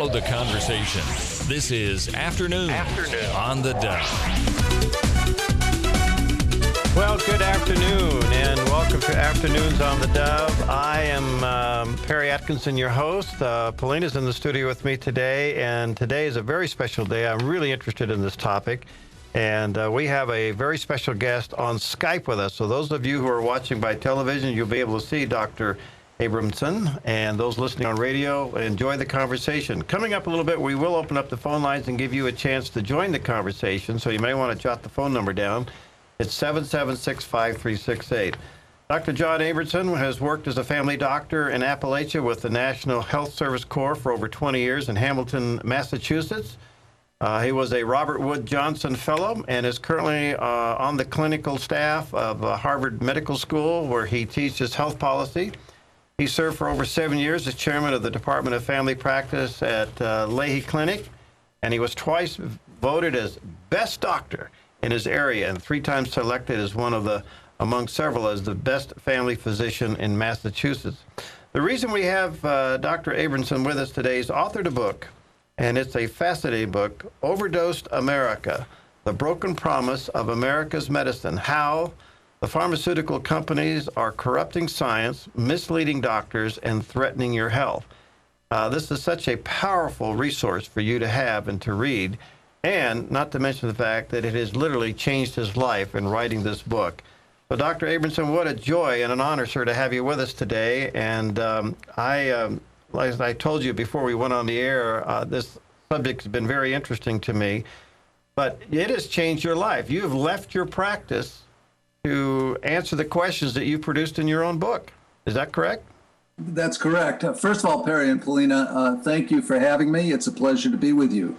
Follow the conversation. This is Afternoon on the Dove. Well, good afternoon, and welcome to Afternoons on the Dove. I am Perry Atkinson, your host. Paulina's in the studio with me today, and today is a very special day. I'm really interested in this topic, and we have a very special guest on Skype with us. So those of you who are watching by television, you'll be able to see Dr. Abramson, and those listening on radio, enjoy the conversation. Coming up a little bit, we will open up the phone lines and give you a chance to join the conversation, so you may want to jot the phone number down. It's 776-5368. Dr. John Abramson has worked as a family doctor in Appalachia with the National Health Service Corps for over 20 years in Hamilton, Massachusetts. He was a Robert Wood Johnson Fellow and is currently on the clinical staff of Harvard Medical School, where he teaches health policy. He served for over 7 years as chairman of the Department of Family Practice at Leahy Clinic, and he was twice voted as best doctor in his area and 3 times selected as one of the, among several, as the best family physician in Massachusetts. The reason we have Dr. Abramson with us today is authored a book, and it's a fascinating book, Overdosed America, The Broken Promise of America's Medicine, How the Pharmaceutical Companies Are Corrupting Science, Misleading Doctors, and Threatening Your Health. This is such a powerful resource for you to have and to read, and not to mention the fact that it has literally changed his life in writing this book. So, Dr. Abramson, what a joy and an honor, sir, to have you with us today. And as I told you before we went on the air, this subject has been very interesting to me, but it has changed your life. You have left your practice to answer the questions that you produced in your own book. Is that correct? That's correct. First of all, Perry and Paulina, thank you for having me. It's a pleasure to be with you.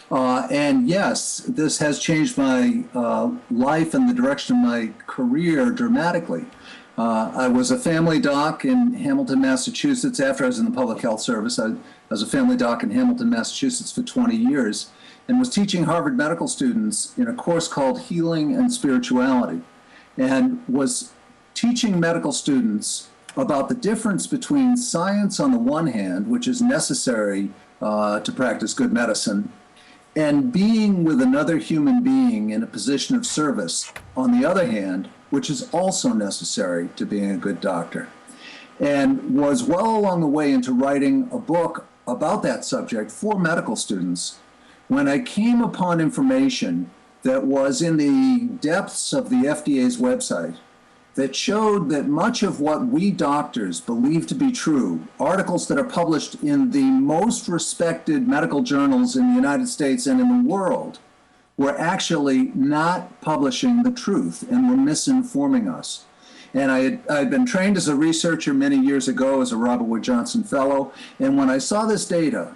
And yes, this has changed my life and the direction of my career dramatically. I was a family doc in Hamilton, Massachusetts. After I was in the public health service, I was a family doc in Hamilton, Massachusetts for 20 years and was teaching Harvard medical students in a course called Healing and Spirituality, and was teaching medical students about the difference between science on the one hand, which is necessary to practice good medicine, and being with another human being in a position of service, on the other hand, which is also necessary to being a good doctor. And was well along the way into writing a book about that subject for medical students when I came upon information that was in the depths of the FDA's website that showed that much of what we doctors believe to be true, articles that are published in the most respected medical journals in the United States and in the world, were actually not publishing the truth and were misinforming us. And I had been trained as a researcher many years ago as a Robert Wood Johnson Fellow, and when I saw this data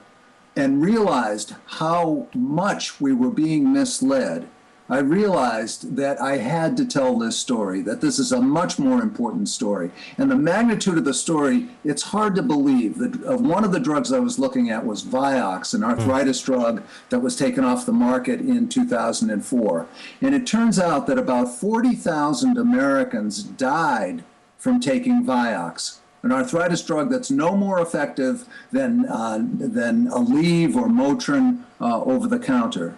and realized how much we were being misled, I realized that I had to tell this story, that this is a much more important story. And the magnitude of the story, it's hard to believe. That one of the drugs I was looking at was Vioxx, an arthritis drug that was taken off the market in 2004. And it turns out that about 40,000 Americans died from taking Vioxx, an arthritis drug that's no more effective than Aleve or Motrin over the counter,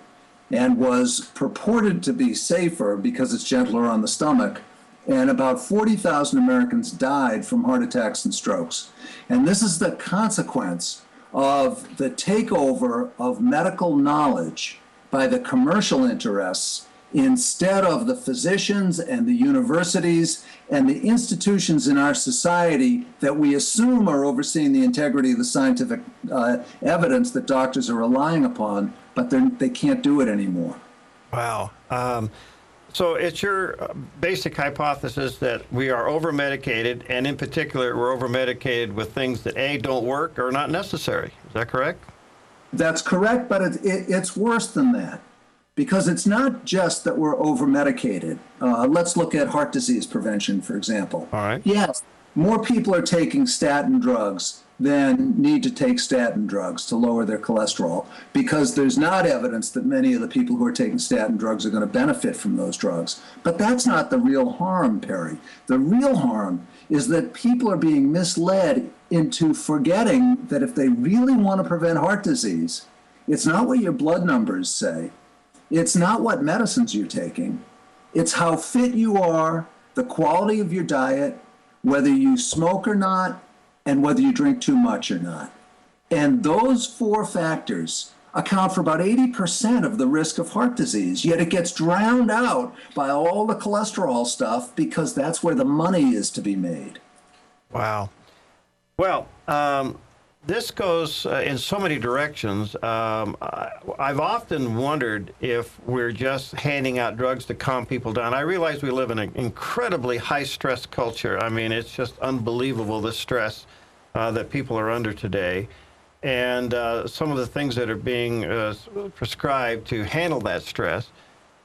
and was purported to be safer because it's gentler on the stomach. And about 40,000 Americans died from heart attacks and strokes. And this is the consequence of the takeover of medical knowledge by the commercial interests instead of the physicians and the universities and the institutions in our society that we assume are overseeing the integrity of the scientific evidence that doctors are relying upon, but they can't do it anymore. Wow. So it's your basic hypothesis that we are over-medicated, and in particular, we're over-medicated with things that, A, don't work or are not necessary. Is that correct? That's correct, but it's worse than that, because it's not just that we're over-medicated. Let's look at heart disease prevention, for example. All right. Yes, more people are taking statin drugs than need to take statin drugs to lower their cholesterol, because there's not evidence that many of the people who are taking statin drugs are going to benefit from those drugs. But that's not the real harm, Perry. The real harm is that people are being misled into forgetting that if they really want to prevent heart disease, it's not what your blood numbers say. It's not what medicines you're taking. It's how fit you are, the quality of your diet, whether you smoke or not, and whether you drink too much or not. And those four factors account for about 80% of the risk of heart disease, yet it gets drowned out by all the cholesterol stuff because that's where the money is to be made. Wow. Well, this goes in so many directions. I've often wondered if we're just handing out drugs to calm people down. I realize we live in an incredibly high-stress culture. I mean, it's just unbelievable, the stress that people are under today. And some of the things that are being prescribed to handle that stress.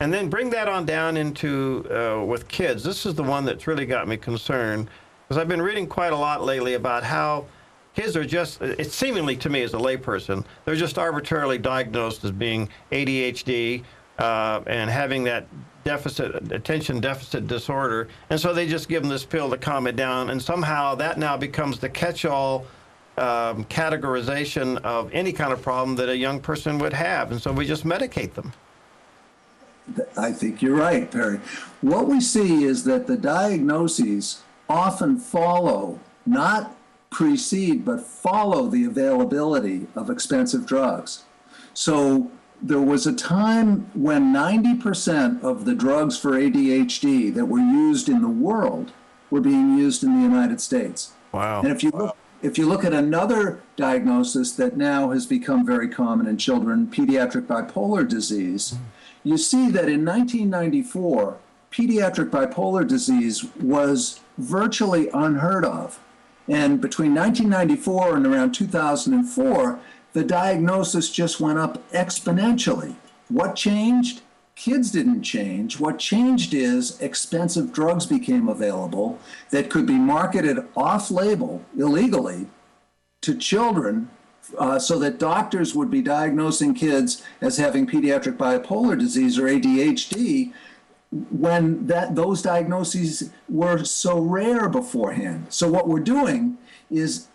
And then bring that on down into with kids. This is the one that's really got me concerned, because I've been reading quite a lot lately about how kids are just, it's seemingly to me as a layperson, they're just arbitrarily diagnosed as being ADHD and having that attention deficit disorder. And so they just give them this pill to calm it down. And somehow that now becomes the catch-all categorization of any kind of problem that a young person would have. And so we just medicate them. I think you're right, Perry. What we see is that the diagnoses often follow, not precede, but follow the availability of expensive drugs. So there was a time when 90% of the drugs for ADHD that were used in the world were being used in the United States. Wow. And if you look at another diagnosis that now has become very common in children, pediatric bipolar disease, you see that in 1994, pediatric bipolar disease was virtually unheard of. And between 1994 and around 2004, the diagnosis just went up exponentially. What changed? Kids didn't change. What changed is expensive drugs became available that could be marketed off-label illegally to children so that doctors would be diagnosing kids as having pediatric bipolar disease or ADHD when those diagnoses were so rare beforehand. So what we're doing is,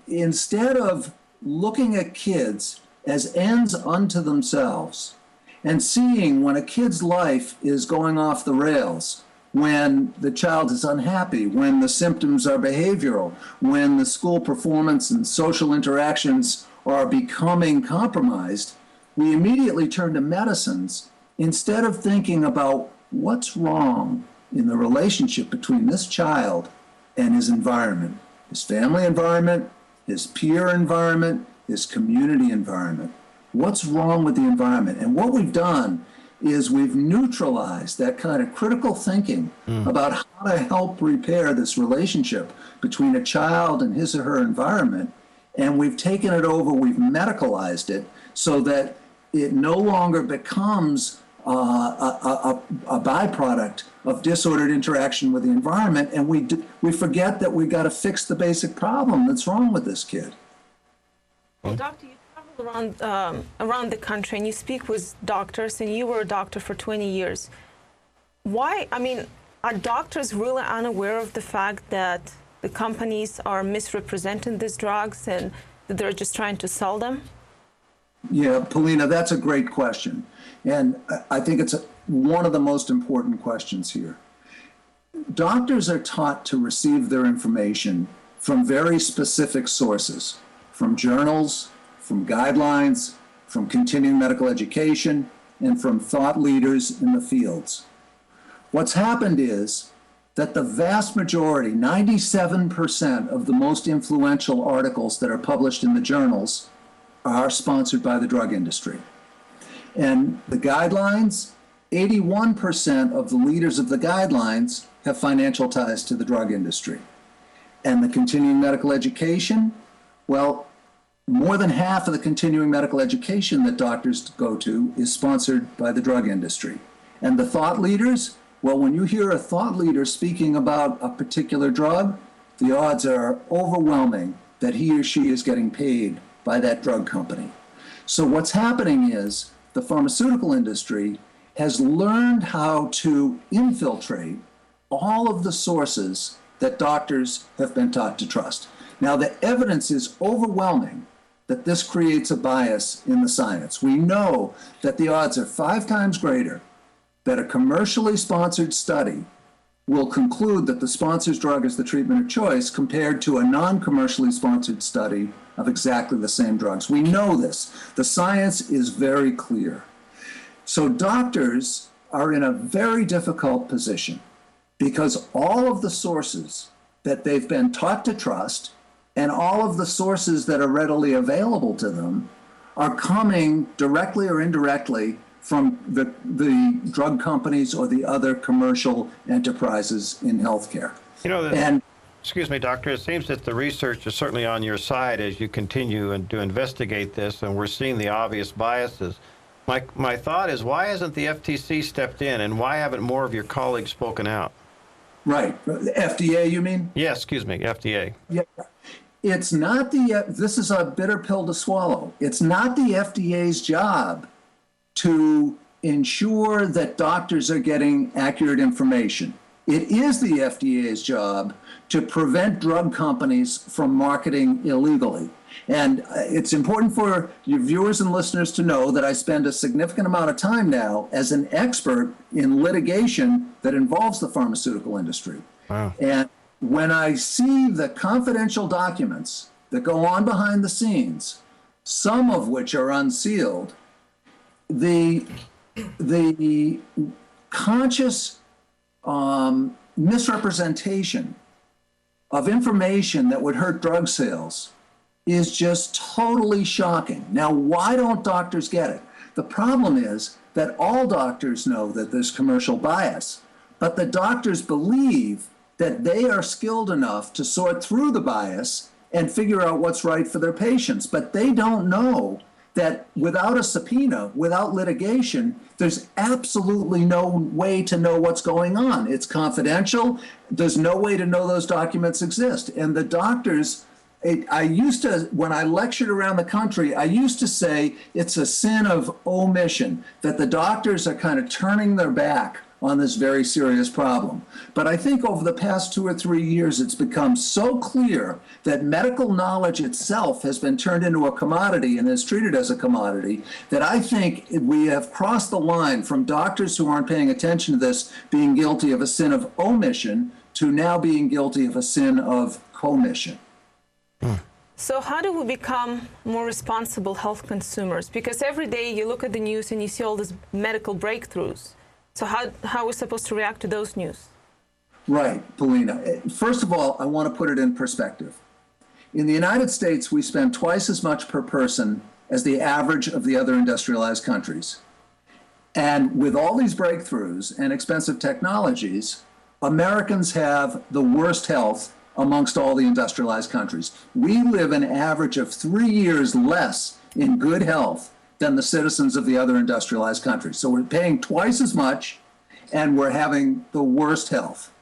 instead of looking at kids as ends unto themselves, and seeing when a kid's life is going off the rails, when the child is unhappy, when the symptoms are behavioral, when the school performance and social interactions are becoming compromised, we immediately turn to medicines instead of thinking about what's wrong in the relationship between this child and his environment, his family environment, his peer environment, his community environment. What's wrong with the environment? And what we've done is we've neutralized that kind of critical thinking about how to help repair this relationship between a child and his or her environment. And we've taken it over, we've medicalized it so that it no longer becomes a byproduct of disordered interaction with the environment. And we forget that we've got to fix the basic problem that's wrong with this kid. Well, Doctor, you travel around the country and you speak with doctors, and you were a doctor for 20 years. Why, I mean, are doctors really unaware of the fact that the companies are misrepresenting these drugs and that they're just trying to sell them? Yeah, Polina, that's a great question. And I think it's one of the most important questions here. Doctors are taught to receive their information from very specific sources, from journals, from guidelines, from continuing medical education, and from thought leaders in the fields. What's happened is that the vast majority, 97% of the most influential articles that are published in the journals are sponsored by the drug industry. And the guidelines, 81% of the leaders of the guidelines have financial ties to the drug industry. And the continuing medical education, well, more than half of the continuing medical education that doctors go to is sponsored by the drug industry. And the thought leaders, well, when you hear a thought leader speaking about a particular drug, the odds are overwhelming that he or she is getting paid by that drug company. So what's happening is the pharmaceutical industry has learned how to infiltrate all of the sources that doctors have been taught to trust. Now, the evidence is overwhelming that this creates a bias in the science. We know that the odds are 5 times greater that a commercially sponsored study will conclude that the sponsor's drug is the treatment of choice compared to a non-commercially sponsored study of exactly the same drugs. We know this. The science is very clear. So doctors are in a very difficult position because all of the sources that they've been taught to trust and all of the sources that are readily available to them are coming directly or indirectly from the drug companies or the other commercial enterprises in healthcare. You know, excuse me, doctor, it seems that the research is certainly on your side as you continue to investigate this, and we're seeing the obvious biases. My thought is, why hasn't the FTC stepped in, and why haven't more of your colleagues spoken out? Right. The FDA, you mean? Yes, excuse me, FDA. Yeah. It's not this is a bitter pill to swallow. It's not the FDA's job to ensure that doctors are getting accurate information. It is the FDA's job to prevent drug companies from marketing illegally. And it's important for your viewers and listeners to know that I spend a significant amount of time now as an expert in litigation that involves the pharmaceutical industry. Wow. And when I see the confidential documents that go on behind the scenes, some of which are unsealed, the conscious misrepresentation of information that would hurt drug sales is just totally shocking. Now, why don't doctors get it? The problem is that all doctors know that there's commercial bias, but the doctors believe that they are skilled enough to sort through the bias and figure out what's right for their patients. But they don't know that without a subpoena, without litigation, there's absolutely no way to know what's going on. It's confidential. There's no way to know those documents exist. And the doctors, I used to, when I lectured around the country, I used to say it's a sin of omission, that the doctors are kind of turning their back on this very serious problem. But I think over the past 2 or 3 years, it's become so clear that medical knowledge itself has been turned into a commodity and is treated as a commodity, that I think we have crossed the line from doctors who aren't paying attention to this being guilty of a sin of omission to now being guilty of a sin of commission. So how do we become more responsible health consumers? Because every day you look at the news and you see all these medical breakthroughs. So how are we supposed to react to those news? Right, Polina. First of all, I want to put it in perspective. In the United States, we spend twice as much per person as the average of the other industrialized countries. And with all these breakthroughs and expensive technologies, Americans have the worst health amongst all the industrialized countries. We live an average of 3 years less in good health than the citizens of the other industrialized countries. So we're paying twice as much and we're having the worst health.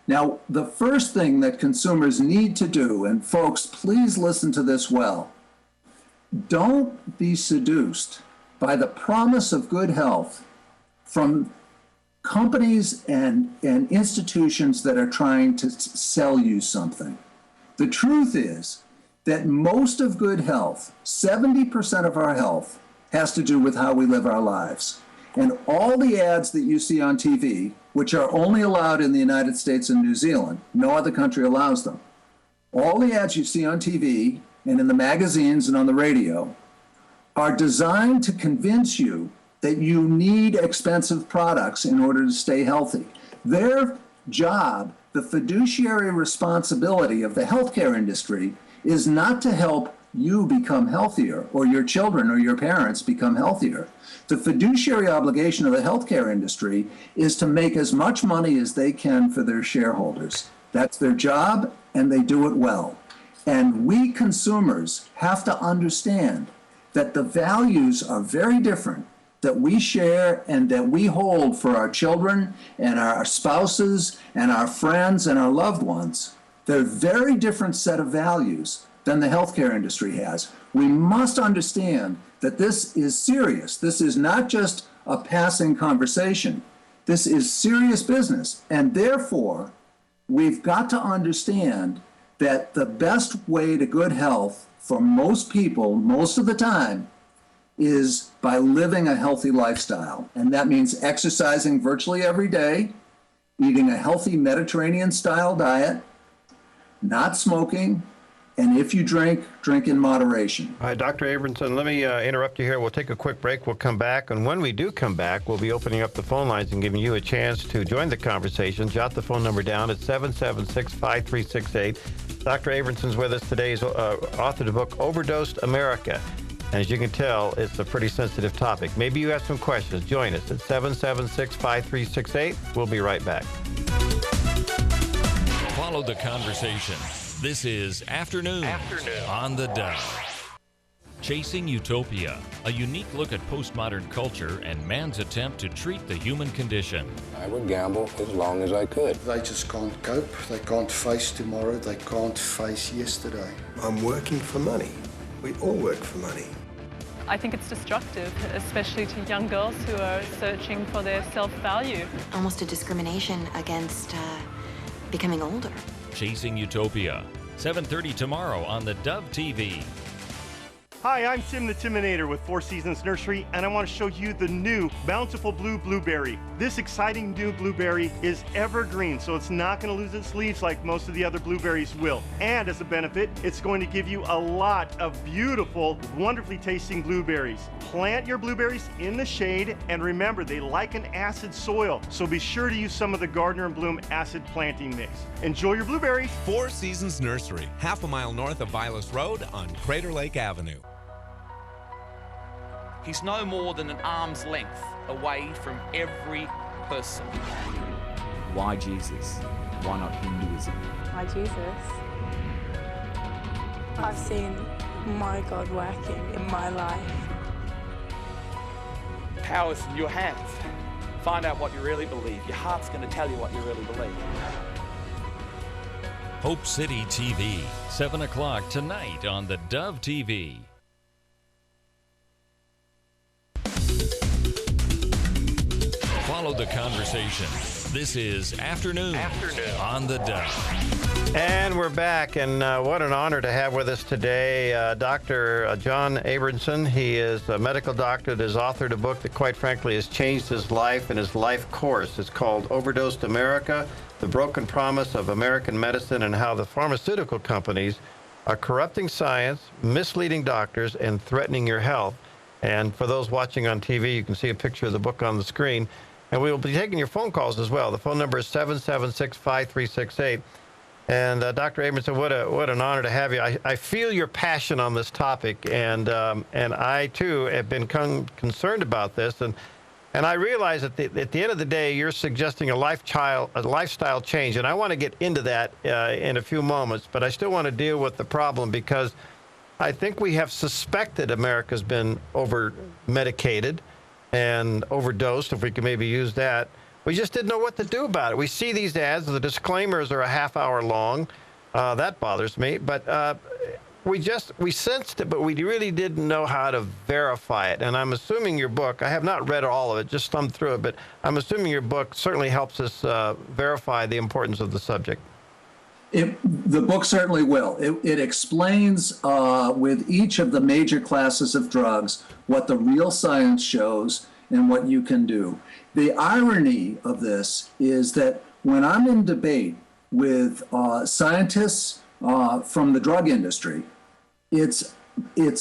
Now, the first thing that consumers need to do, and folks, please listen to this well, don't be seduced by the promise of good health from companies and institutions that are trying to sell you something. The truth is that most of good health, 70% of our health, has to do with how we live our lives. And all the ads that you see on TV, which are only allowed in the United States and New Zealand, no other country allows them. All the ads you see on TV and in the magazines and on the radio are designed to convince you that you need expensive products in order to stay healthy. Their job, the fiduciary responsibility of the healthcare industry, is not to help you become healthier or your children or your parents become healthier. The fiduciary obligation of the healthcare industry is to make as much money as they can for their shareholders. That's their job, and they do it well. And we consumers have to understand that the values are very different that we share and that we hold for our children and our spouses and our friends and our loved ones. They're a very different set of values than the healthcare industry has. We must understand that this is serious. This is not just a passing conversation. This is serious business. And therefore, we've got to understand that the best way to good health for most people, most of the time, is by living a healthy lifestyle. And that means exercising virtually every day, eating a healthy Mediterranean-style diet, not smoking, and if you drink, drink in moderation. All right, Dr. Abramson, let me interrupt you here. We'll take a quick break. We'll come back. And when we do come back, we'll be opening up the phone lines and giving you a chance to join the conversation. Jot the phone number down at 776-5368. Dr. Abramson's with us today. He's authored the book, Overdosed America. And as you can tell, it's a pretty sensitive topic. Maybe you have some questions. Join us at 776-5368. We'll be right back. Follow the conversation. This is Afternoon on the Dove. Chasing Utopia, a unique look at postmodern culture and man's attempt to treat the human condition. I would gamble as long as I could. They just can't cope. They can't face tomorrow. They can't face yesterday. I'm working for money. We all work for money. I think it's destructive, especially to young girls who are searching for their self-value. Almost a discrimination against becoming older. Chasing Utopia, 7:30 tomorrow on the Dove TV. Hi, I'm Tim the Timinator with Four Seasons Nursery, and I want to show you the new Bountiful Blue Blueberry. This exciting new blueberry is evergreen, so it's not going to lose its leaves like most of the other blueberries will. And as a benefit, it's going to give you a lot of beautiful, wonderfully tasting blueberries. Plant your blueberries in the shade, and remember, they like an acid soil, so be sure to use some of the Gardner and Bloom acid planting mix. Enjoy your blueberries. Four Seasons Nursery, half a mile north of Vilas Road on Crater Lake Avenue. He's no more than an arm's length away from every person. Why Jesus? Why not Hinduism? Why Jesus? I've seen my God working in my life. Power's in your hands. Find out what you really believe. Your heart's going to tell you what you really believe. Hope City TV, 7 o'clock tonight on the Dove TV. Follow the conversation. This is Afternoon on the Dove. And we're back, and what an honor to have with us today Dr. John Abramson. He is a medical doctor that has authored a book that, quite frankly, has changed his life and his life course. It's called Overdosed America, The Broken Promise of American Medicine and How the Pharmaceutical Companies are Corrupting Science, Misleading Doctors, and Threatening Your Health. And for those watching on TV, you can see a picture of the book on the screen. And we will be taking your phone calls as well. The phone number is 776-5368. And Dr. Abramson, what an honor to have you. I feel your passion on this topic, and I too have been concerned about this. And I realize that at the end of the day, you're suggesting a lifestyle change, and I want to get into that in a few moments. But I still want to deal with the problem because I think we have suspected America's been over-medicated and overdosed, if we can maybe use that. We just didn't know what to do about it. We see these ads, the disclaimers are a half hour long. That bothers me. But we sensed it, but we really didn't know how to verify it. And I'm assuming your book, I have not read all of it, just thumbed through it, but I'm assuming your book certainly helps us verify the importance of the subject. The book certainly will. It explains with each of the major classes of drugs what the real science shows and what you can do. The irony of this is that when I'm in debate with scientists from the drug industry, it's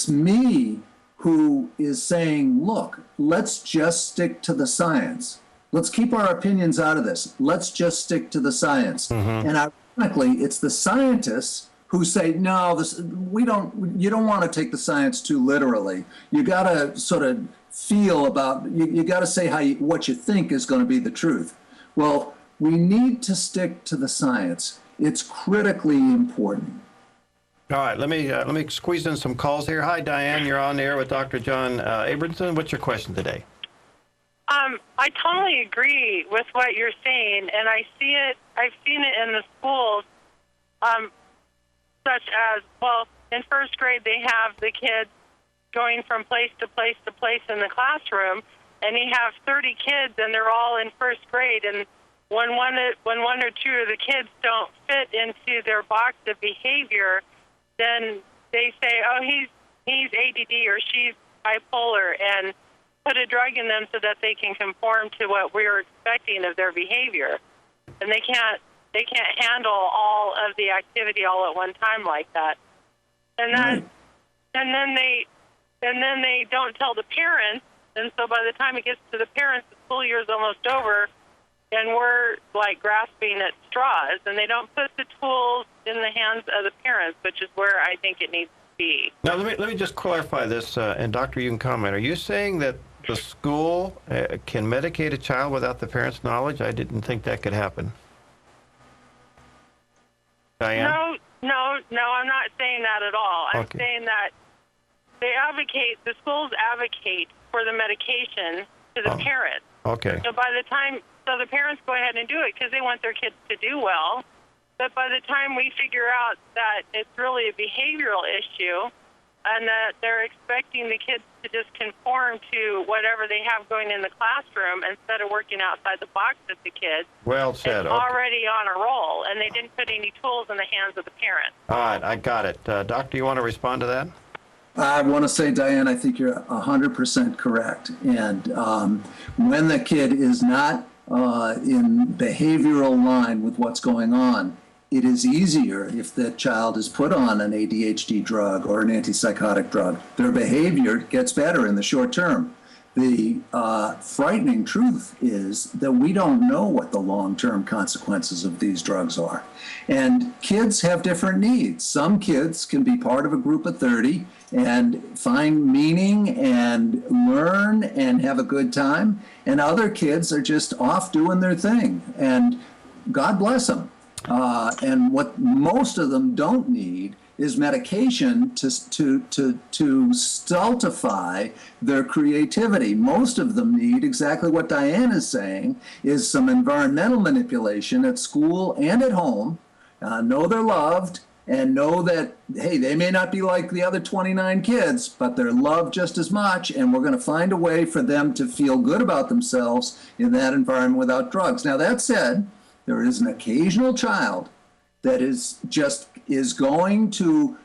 me who is saying, look, let's just stick to the science. Let's keep our opinions out of this. Let's just stick to the science. Mm-hmm. And ironically, it's the scientists who say, no, you don't want to take the science too literally. You got to sort of feel about, you got to say what you think is going to be the truth. Well, we need to stick to the science. It's critically important. All right, let me squeeze in some calls here. Hi, Diane, you're on the air with Dr. John Abramson. What's your question today? I totally agree with what you're saying, and I've seen it in the schools, such as, well, in first grade they have the kids going from place to place to place in the classroom, and you have 30 kids, and they're all in first grade, and when one or two of the kids don't fit into their box of behavior, then they say, oh, he's ADD or she's bipolar, and put a drug in them so that they can conform to what we're expecting of their behavior. And they can't handle all of the activity all at one time like that. And then they don't tell the parents, and so by the time it gets to the parents, the school year is almost over, and we're like grasping at straws, and they don't put the tools in the hands of the parents, which is where I think it needs to be. Now, let me just clarify this, and Doctor, you can comment. Are you saying that the school can medicate a child without the parents' knowledge? I didn't think that could happen. Diane? No, I'm not saying that at all. I'm saying that the schools advocate for the medication to the parents. Okay. So so the parents go ahead and do it because they want their kids to do well. But by the time we figure out that it's really a behavioral issue and that they're expecting the kids to just conform to whatever they have going in the classroom instead of working outside the box with the kids, well said. It's already on a roll, and they didn't put any tools in the hands of the parents. All right, I got it. Doctor, you want to respond to that? I want to say, Diane, I think you're 100% correct. And when the kid is not in behavioral line with what's going on, it is easier if the child is put on an ADHD drug or an antipsychotic drug. Their behavior gets better in the short term. The frightening truth is that we don't know what the long-term consequences of these drugs are. And kids have different needs. Some kids can be part of a group of 30 and find meaning and learn and have a good time. And other kids are just off doing their thing. And God bless them. And what most of them don't need is medication to stultify their creativity. Most of them need exactly what Diane is saying, is some environmental manipulation at school and at home. Know they're loved and know that, hey, they may not be like the other 29 kids, but they're loved just as much, and we're going to find a way for them to feel good about themselves in that environment without drugs. Now, that said, there is an occasional child that is going to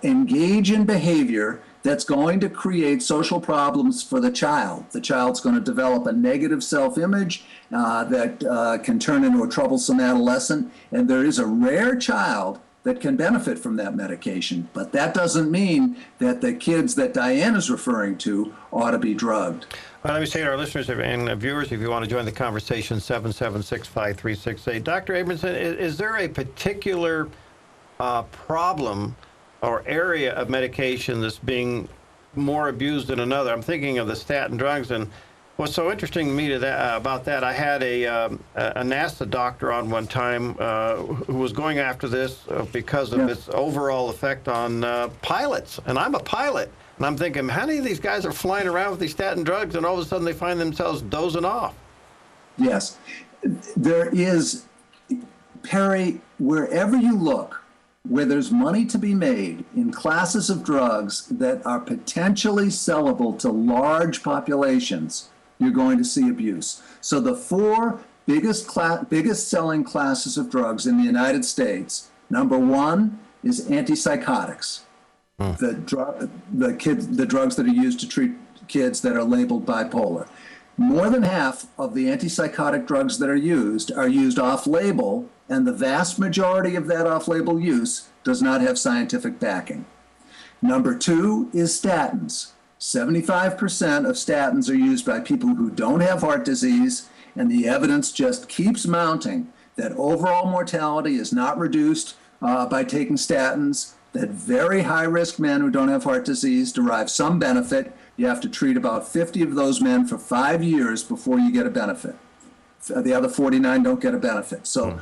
engage in behavior that's going to create social problems for the child. The child's going to develop a negative self-image that can turn into a troublesome adolescent, and there is a rare child that can benefit from that medication. But that doesn't mean that the kids that Diane is referring to ought to be drugged. Well, let me say to our listeners and viewers, if you want to join the conversation, 776-5368. Dr. Abramson, is there a particular problem or area of medication that's being more abused than another? I'm thinking of the statin drugs, and what's so interesting to me about that, I had a NASA doctor on one time who was going after this because of its overall effect on pilots, and I'm a pilot. And I'm thinking, how many of these guys are flying around with these statin drugs and all of a sudden they find themselves dozing off? Yes. There is, Perry, wherever you look, where there's money to be made in classes of drugs that are potentially sellable to large populations, you're going to see abuse. So the four biggest selling classes of drugs in the United States, number one is antipsychotics. The drugs that are used to treat kids that are labeled bipolar. More than half of the antipsychotic drugs that are used off-label, and the vast majority of that off-label use does not have scientific backing. Number two is statins. 75% of statins are used by people who don't have heart disease, and the evidence just keeps mounting that overall mortality is not reduced by taking statins, that very high-risk men who don't have heart disease derive some benefit. You have to treat about 50 of those men for 5 years before you get a benefit. The other 49 don't get a benefit. So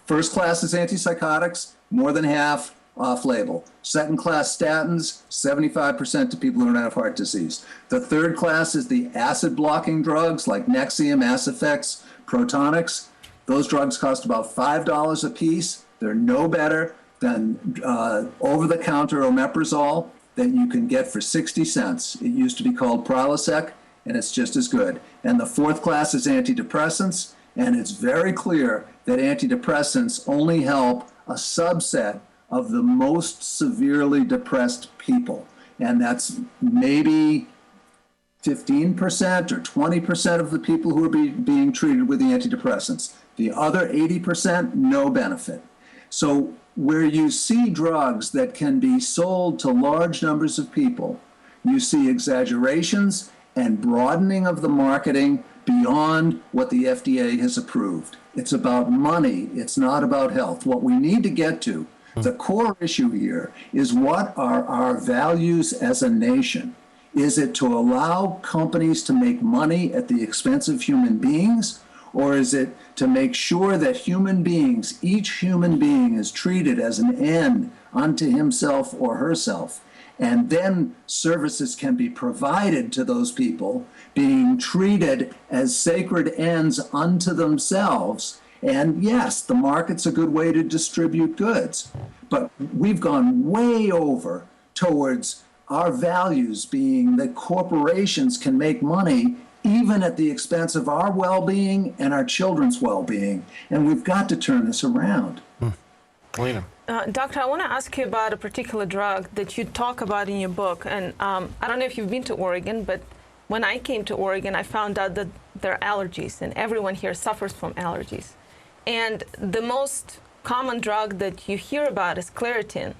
first class is antipsychotics, more than half off-label. Second class statins, 75% to people who don't have heart disease. The third class is the acid-blocking drugs like Nexium, Acifex, Protonics. Those drugs cost about $5 a piece. They're no better than over-the-counter omeprazole that you can get for 60 cents. It used to be called Prilosec, and it's just as good. And the fourth class is antidepressants, And it's very clear that antidepressants only help a subset of the most severely depressed people. And that's maybe 15% or 20% of the people who are being treated with the antidepressants. The other 80%, no benefit. So where you see drugs that can be sold to large numbers of people, you see exaggerations and broadening of the marketing beyond what the FDA has approved. It's about money. It's not about health. What we need to get to, the core issue here, is what are our values as a nation? Is it to allow companies to make money at the expense of human beings? Or is it to make sure that human beings, each human being, is treated as an end unto himself or herself? And then services can be provided to those people, being treated as sacred ends unto themselves. And yes, the market's a good way to distribute goods. But we've gone way over towards our values being that corporations can make money even at the expense of our well-being and our children's well-being. And we've got to turn this around. Lena. Doctor, I want to ask you about a particular drug that you talk about in your book. And I don't know if you've been to Oregon, but when I came to Oregon, I found out that there are allergies, and everyone here suffers from allergies. And the most common drug that you hear about is Claritin.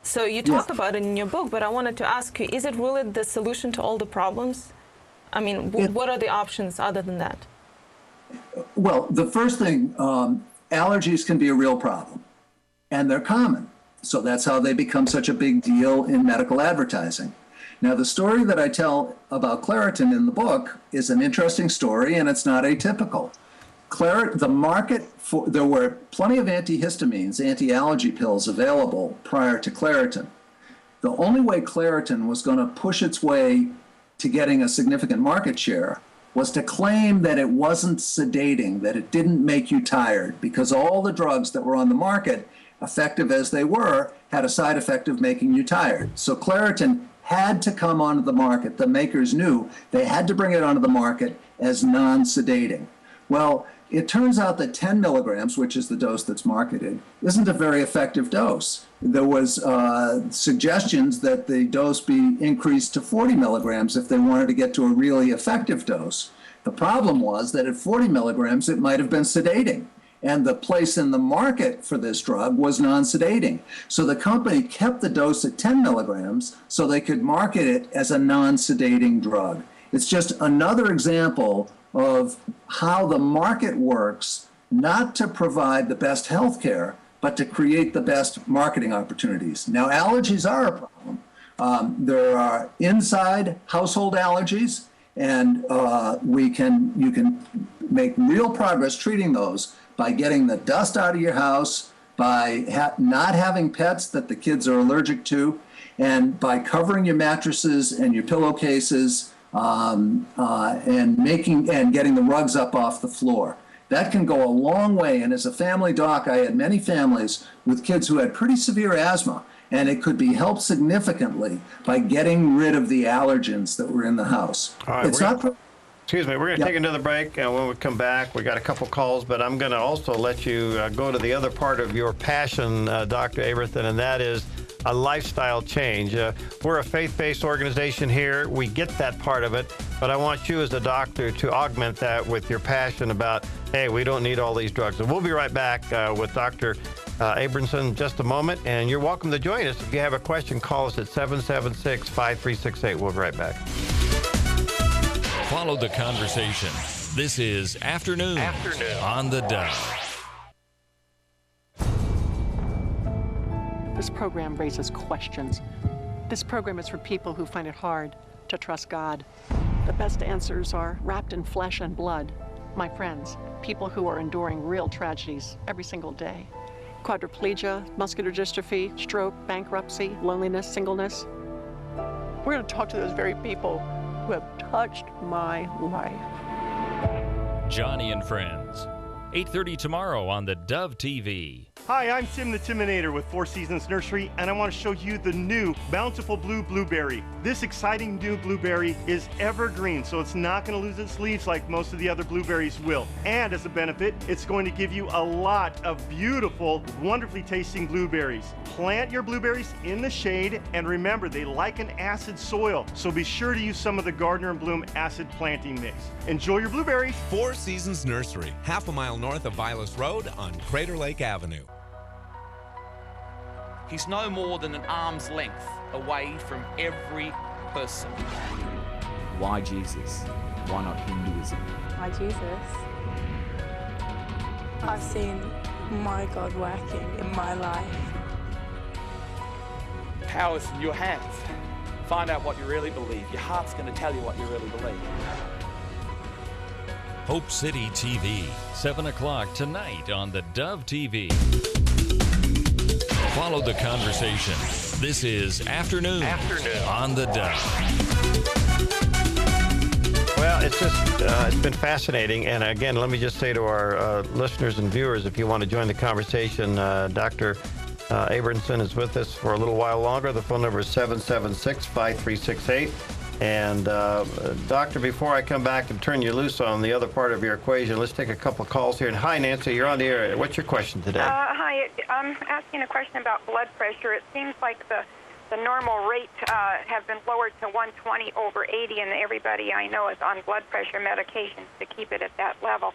So you talk about it in your book, but I wanted to ask you, is it really the solution to all the problems? I mean, what are the options other than that? Well, the first thing, allergies can be a real problem, and they're common. So that's how they become such a big deal in medical advertising. Now, the story that I tell about Claritin in the book is an interesting story, and it's not atypical. The market for, there were plenty of antihistamines, anti-allergy pills available prior to Claritin. The only way Claritin was going to push its way to getting a significant market share was to claim that it wasn't sedating, that it didn't make you tired, because all the drugs that were on the market, effective as they were, had a side effect of making you tired. So Claritin had to come onto the market. The makers knew they had to bring it onto the market as non-sedating. Well, it turns out that 10 milligrams, which is the dose that's marketed, isn't a very effective dose. There was suggestions that the dose be increased to 40 milligrams if they wanted to get to a really effective dose. The problem was that at 40 milligrams, it might have been sedating. And the place in the market for this drug was non-sedating. So the company kept the dose at 10 milligrams so they could market it as a non-sedating drug. It's just another example of how the market works, not to provide the best health care, but to create the best marketing opportunities. Now, allergies are a problem. There are inside household allergies, and you can make real progress treating those by getting the dust out of your house, by not having pets that the kids are allergic to, and by covering your mattresses and your pillowcases, and getting the rugs up off the floor. That can go a long way. And as a family doc, I had many families with kids who had pretty severe asthma, and it could be helped significantly by getting rid of the allergens that were in the house. All right, excuse me, we're going to take another break, and when we come back, we got a couple calls, but I'm going to also let you go to the other part of your passion, Dr. Abramson, and that is a lifestyle change. We're a faith-based organization here. We get that part of it, but I want you as a doctor to augment that with your passion about, hey, we don't need all these drugs. And we'll be right back with Dr. Abramson in just a moment, and you're welcome to join us. If you have a question, call us at 776-5368. We'll be right back. Follow the conversation. This is Afternoon on the Dove. This program raises questions. This program is for people who find it hard to trust God. The best answers are wrapped in flesh and blood. My friends, people who are enduring real tragedies every single day. Quadriplegia, muscular dystrophy, stroke, bankruptcy, loneliness, singleness. We're going to talk to those very people who have touched my life. Johnny and Friends, 8:30 tomorrow on the Dove TV. Hi, I'm Tim the Timinator with Four Seasons Nursery, and I want to show you the new Bountiful Blue Blueberry. This exciting new blueberry is evergreen, so it's not going to lose its leaves like most of the other blueberries will. And as a benefit, it's going to give you a lot of beautiful, wonderfully tasting blueberries. Plant your blueberries in the shade, and remember, they like an acid soil, so be sure to use some of the Gardner and Bloom acid planting mix. Enjoy your blueberries. Four Seasons Nursery, half a mile north of Vilas Road on Crater Lake Avenue. He's no more than an arm's length away from every person. Why Jesus? Why not Hinduism? Why Jesus? I've seen my God working in my life. Power's in your hands. Find out what you really believe. Your heart's going to tell you what you really believe. Hope City TV, 7 o'clock tonight on the Dove TV. Follow the conversation. This is Afternoon on the Dove. Well, it's been fascinating. And again, let me just say to our listeners and viewers, if you want to join the conversation, Dr. Abramson is with us for a little while longer. The phone number is 776-5368. And Doctor, before I come back and turn you loose on the other part of your equation, let's take a couple of calls here. And hi, Nancy, you're on the air. What's your question today? Hi, I'm asking a question about blood pressure. It seems like the normal rate has been lowered to 120/80, and everybody I know is on blood pressure medications to keep it at that level.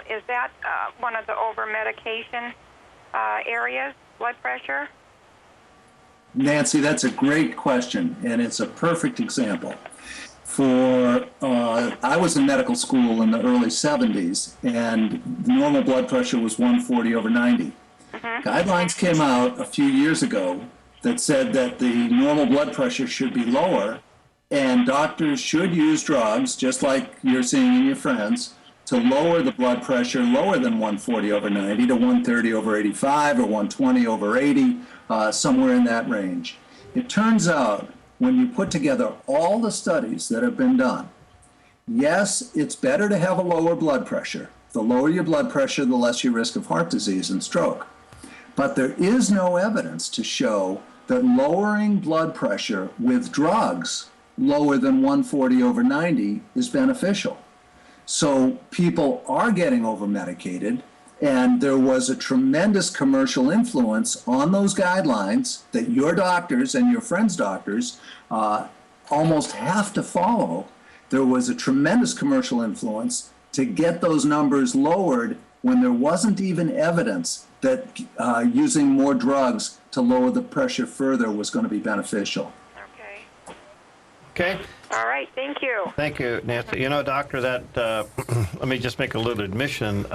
Is that one of the over-medication areas, blood pressure? Nancy, that's a great question, and it's a perfect example. I was in medical school in the early 70s, and the normal blood pressure was 140/90. Guidelines came out a few years ago that said that the normal blood pressure should be lower, and doctors should use drugs, just like you're seeing in your friends, to lower the blood pressure lower than 140/90 to 130/85 or 120/80, somewhere in that range. It turns out, when you put together all the studies that have been done, yes, it's better to have a lower blood pressure. The lower your blood pressure, the less your risk of heart disease and stroke. But there is no evidence to show that lowering blood pressure with drugs lower than 140/90 is beneficial. So people are getting over-medicated, and there was a tremendous commercial influence on those guidelines that your doctors and your friends' doctors almost have to follow. There was a tremendous commercial influence to get those numbers lowered when there wasn't even evidence that using more drugs to lower the pressure further was going to be beneficial. Okay. All right, thank you. Thank you, Nancy. You know, Doctor, that let me just make a little admission.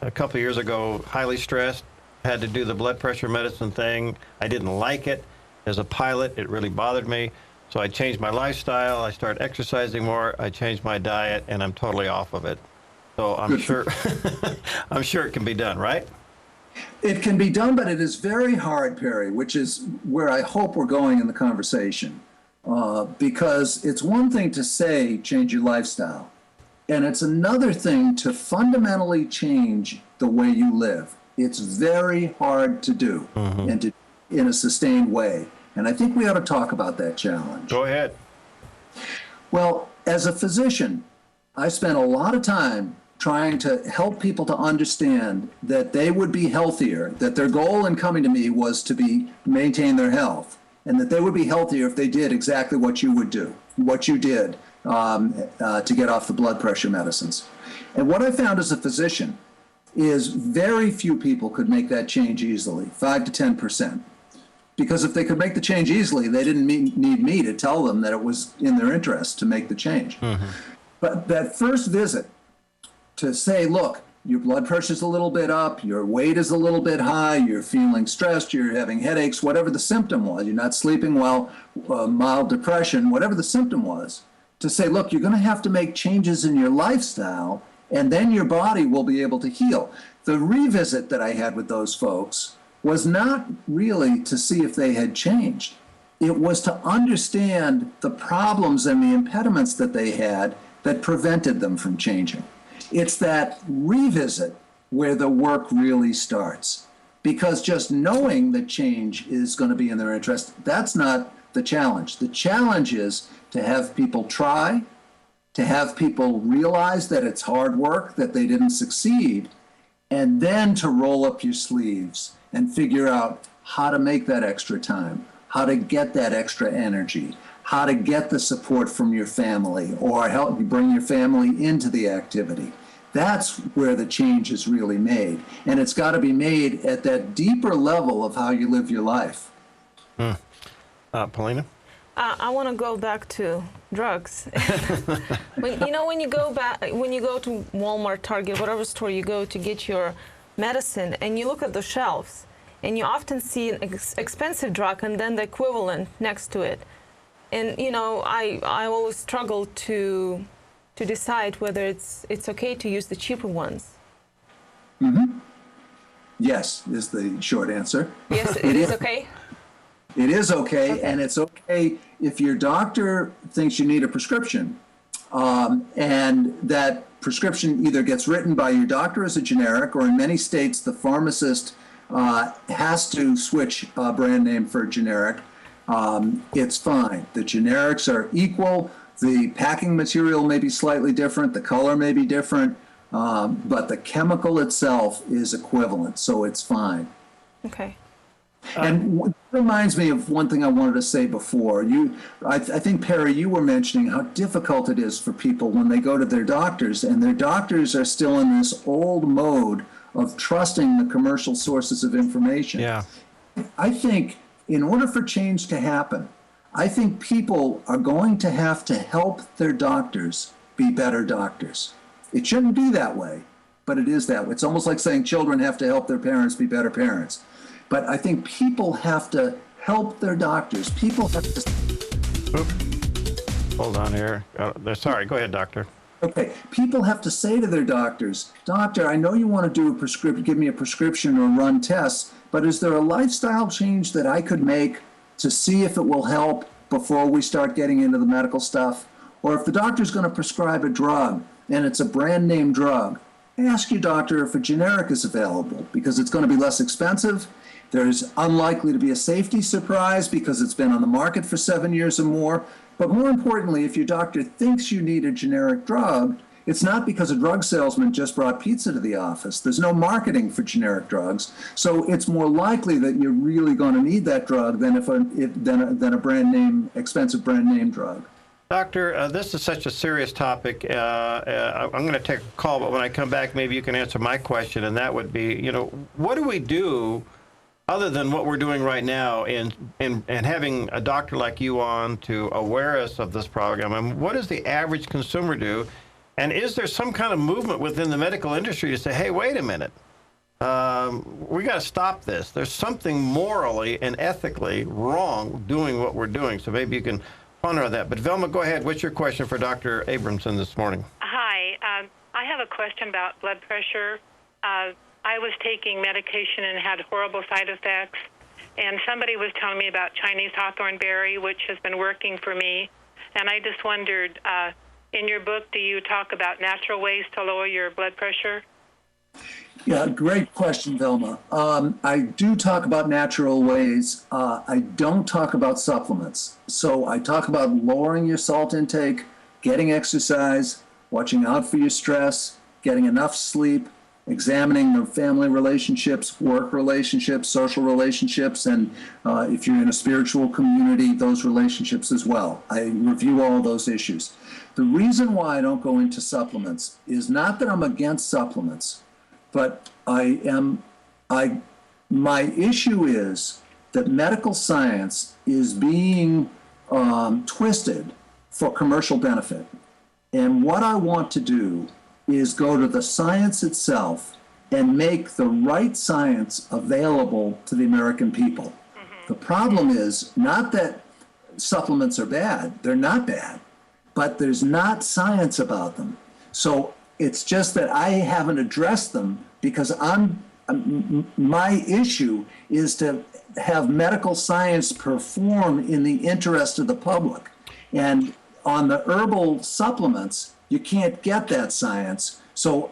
A couple of years ago, highly stressed, had to do the blood pressure medicine thing. I didn't like it. As a pilot, it really bothered me. So I changed my lifestyle. I started exercising more. I changed my diet, and I'm totally off of it. So I'm sure, I'm sure it can be done, right? It can be done, but it is very hard, Perry, which is where I hope we're going in the conversation. Because it's one thing to say, change your lifestyle, and it's another thing to fundamentally change the way you live. It's very hard to do, and to in a sustained way. And I think we ought to talk about that challenge. Go ahead. Well, as a physician, I spent a lot of time trying to help people to understand that they would be healthier, that their goal in coming to me was to maintain their health, and that they would be healthier if they did exactly what you would do, what you did to get off the blood pressure medicines. And what I found as a physician is very few people could make that change easily, 5 to 10%. Because if they could make the change easily, they didn't need me to tell them that it was in their interest to make the change. But that first visit to say, look, your blood pressure's a little bit up, your weight is a little bit high, you're feeling stressed, you're having headaches, whatever the symptom was, you're not sleeping well, mild depression, whatever the symptom was, to say, look, you're going to have to make changes in your lifestyle, and then your body will be able to heal. The revisit that I had with those folks was not really to see if they had changed. It was to understand the problems and the impediments that they had that prevented them from changing. It's that revisit where the work really starts. Because just knowing that change is going to be in their interest, that's not the challenge. The challenge is to have people try, to have people realize that it's hard work, that they didn't succeed, and then to roll up your sleeves and figure out how to make that extra time, how to get that extra energy, how to get the support from your family or help you bring your family into the activity. That's where the change is really made. And it's got to be made at that deeper level of how you live your life. Paulina? I want to go back to drugs. when you go to Walmart, Target, whatever store you go to get your medicine, and you look at the shelves, and you often see an expensive drug and then the equivalent next to it. And I always struggle to decide whether it's okay to use the cheaper ones. Mm-hmm. Yes, is the short answer. Yes, it is okay. It is okay, and it's okay if your doctor thinks you need a prescription, and that prescription either gets written by your doctor as a generic, or in many states the pharmacist has to switch a brand name for a generic. It's fine. The generics are equal. The packing material may be slightly different. The color may be different, but the chemical itself is equivalent, so it's fine. Okay. And it reminds me of one thing I wanted to say before. I think, Perry, you were mentioning how difficult it is for people when they go to their doctors, and their doctors are still in this old mode of trusting the commercial sources of information. Yeah. I think in order for change to happen, I think people are going to have to help their doctors be better doctors. It shouldn't be that way, but it is that way. It's almost like saying children have to help their parents be better parents. But I think people have to help their doctors. People have to... Hold on here. Sorry, go ahead, doctor. Okay, people have to say to their doctors, "Doctor, I know you want to do a prescription, give me a prescription or run tests, but is there a lifestyle change that I could make to see if it will help before we start getting into the medical stuff? Or if the doctor's going to prescribe a drug and it's a brand name drug, ask your doctor if a generic is available, because it's going to be less expensive. There's unlikely to be a safety surprise because it's been on the market for 7 years or more. But more importantly, if your doctor thinks you need a generic drug, it's not because a drug salesman just brought pizza to the office. There's no marketing for generic drugs. So it's more likely that you're really going to need that drug than a brand name, expensive brand name drug. Doctor, this is such a serious topic. I'm going to take a call, but when I come back, maybe you can answer my question, and that would be, what do we do other than what we're doing right now and having a doctor like you on to aware us of this program? I mean, what does the average consumer do? And is there some kind of movement within the medical industry to say, hey, wait a minute, we got to stop this. There's something morally and ethically wrong doing what we're doing. So maybe you can ponder on that. But Velma, go ahead. What's your question for Dr. Abramson this morning? Hi. I have a question about blood pressure. I was taking medication and had horrible side effects. And somebody was telling me about Chinese hawthorn berry, which has been working for me. And I just wondered, in your book, do you talk about natural ways to lower your blood pressure? Yeah, great question, Velma. I do talk about natural ways. I don't talk about supplements. So I talk about lowering your salt intake, getting exercise, watching out for your stress, getting enough sleep, examining the family relationships, work relationships, social relationships, and if you're in a spiritual community, those relationships as well. I review all those issues. The reason why I don't go into supplements is not that I'm against supplements, but my issue is that medical science is being twisted for commercial benefit. And what I want to do is go to the science itself and make the right science available to the American people. The problem is not that supplements are bad. They're not bad, but there's not science about them. So it's just that I haven't addressed them because my issue is to have medical science perform in the interest of the public. And on the herbal supplements, you can't get that science. So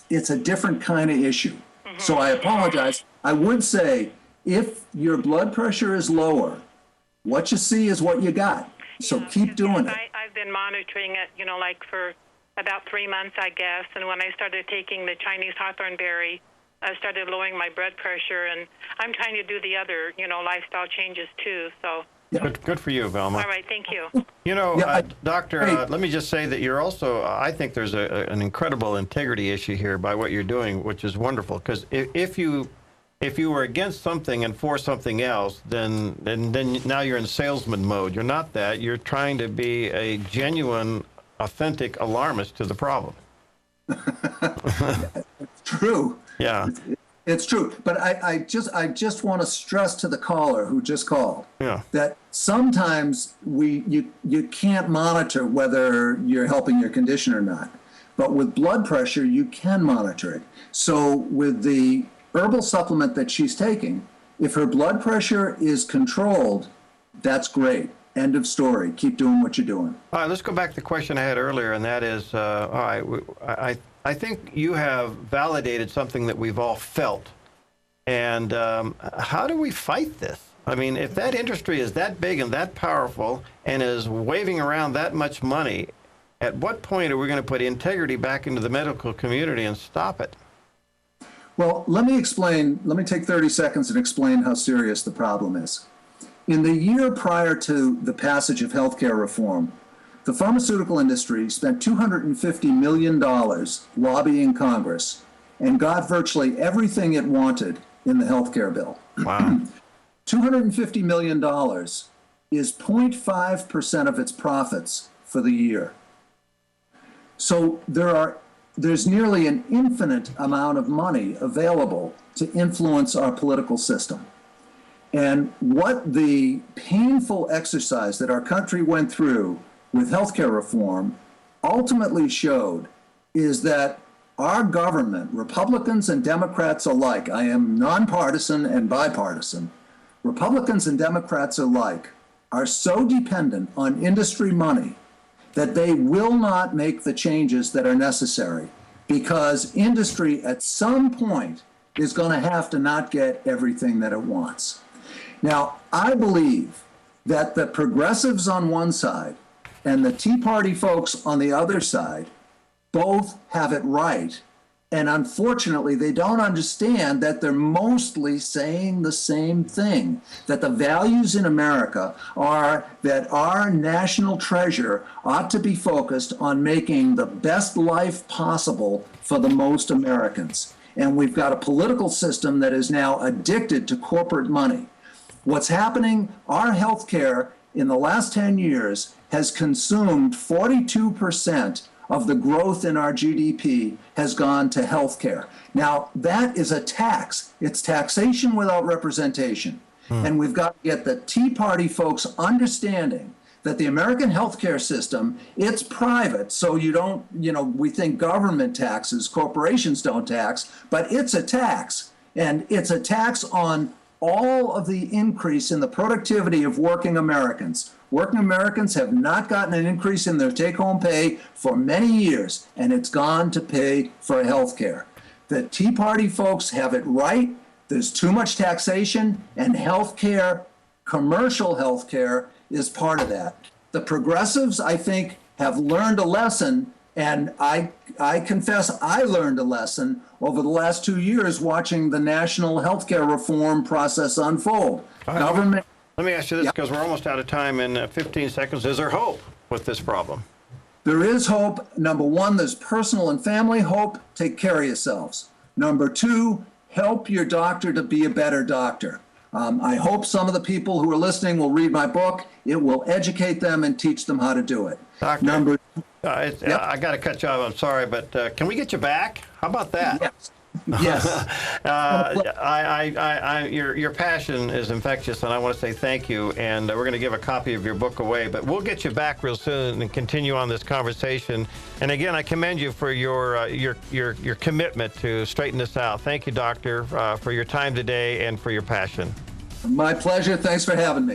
it's a different kind of issue. So I apologize. I would say if your blood pressure is lower, what you see is what you got. So keep doing it. I've been monitoring it, like for about 3 months, I guess. And when I started taking the Chinese hawthorn berry, I started lowering my blood pressure. And I'm trying to do the other, lifestyle changes too. So. Good for you, Velma. All right, thank you. Doctor, let me just say that you're also, I think there's an incredible integrity issue here by what you're doing, which is wonderful. Because if you were against something and for something else, then now you're in salesman mode. You're not that. You're trying to be a genuine, authentic alarmist to the problem. It's true. Yeah. It's true, but I just want to stress to the caller who just called that sometimes you can't monitor whether you're helping your condition or not. But with blood pressure, you can monitor it. So with the herbal supplement that she's taking, if her blood pressure is controlled, that's great. End of story. Keep doing what you're doing. All right, let's go back to the question I had earlier, and that is, all right, I think you have validated something that we've all felt. And how do we fight this? I mean, if that industry is that big and that powerful and is waving around that much money, at what point are we going to put integrity back into the medical community and stop it? Well, let me explain. Let me take 30 seconds and explain how serious the problem is. In the year prior to the passage of healthcare reform, the pharmaceutical industry spent $250 million lobbying Congress and got virtually everything it wanted in the healthcare bill. Wow. $250 million is 0.5% of its profits for the year. So there's nearly an infinite amount of money available to influence our political system. And what the painful exercise that our country went through with healthcare reform ultimately showed is that our government, Republicans and Democrats alike, I am nonpartisan and bipartisan, Republicans and Democrats alike are so dependent on industry money that they will not make the changes that are necessary because industry at some point is going to have to not get everything that it wants. Now, I believe that the progressives on one side and the Tea Party folks on the other side both have it right. And unfortunately, they don't understand that they're mostly saying the same thing, that the values in America are that our national treasure ought to be focused on making the best life possible for the most Americans. And we've got a political system that is now addicted to corporate money. What's happening, our healthcare in the last 10 years has consumed 42% of the growth in our GDP has gone to healthcare. Now, that is a tax. It's taxation without representation. And we've got to get the Tea Party folks understanding that the American healthcare system, it's private, so you don't, we think government taxes, corporations don't tax, but it's a tax. And it's a tax on all of the increase in the productivity of working Americans. Working Americans have not gotten an increase in their take-home pay for many years, and it's gone to pay for health care. The Tea Party folks have it right. There's too much taxation, and health care, commercial health care, is part of that. The progressives, I think, have learned a lesson, and I confess I learned a lesson over the last 2 years watching the national healthcare reform process unfold. Government. Let me ask you this, because we're almost out of time in 15 seconds. Is there hope with this problem? There is hope. Number one, there's personal and family hope. Take care of yourselves. Number two, help your doctor to be a better doctor. I hope some of the people who are listening will read my book. It will educate them and teach them how to do it. Doctor, I got to cut you off. I'm sorry, but can we get you back? How about that? Yes. Yes. Your passion is infectious, and I want to say thank you. And we're going to give a copy of your book away, but we'll get you back real soon and continue on this conversation. And again, I commend you for your commitment to straighten this out. Thank you, Doctor, for your time today and for your passion. My pleasure. Thanks for having me.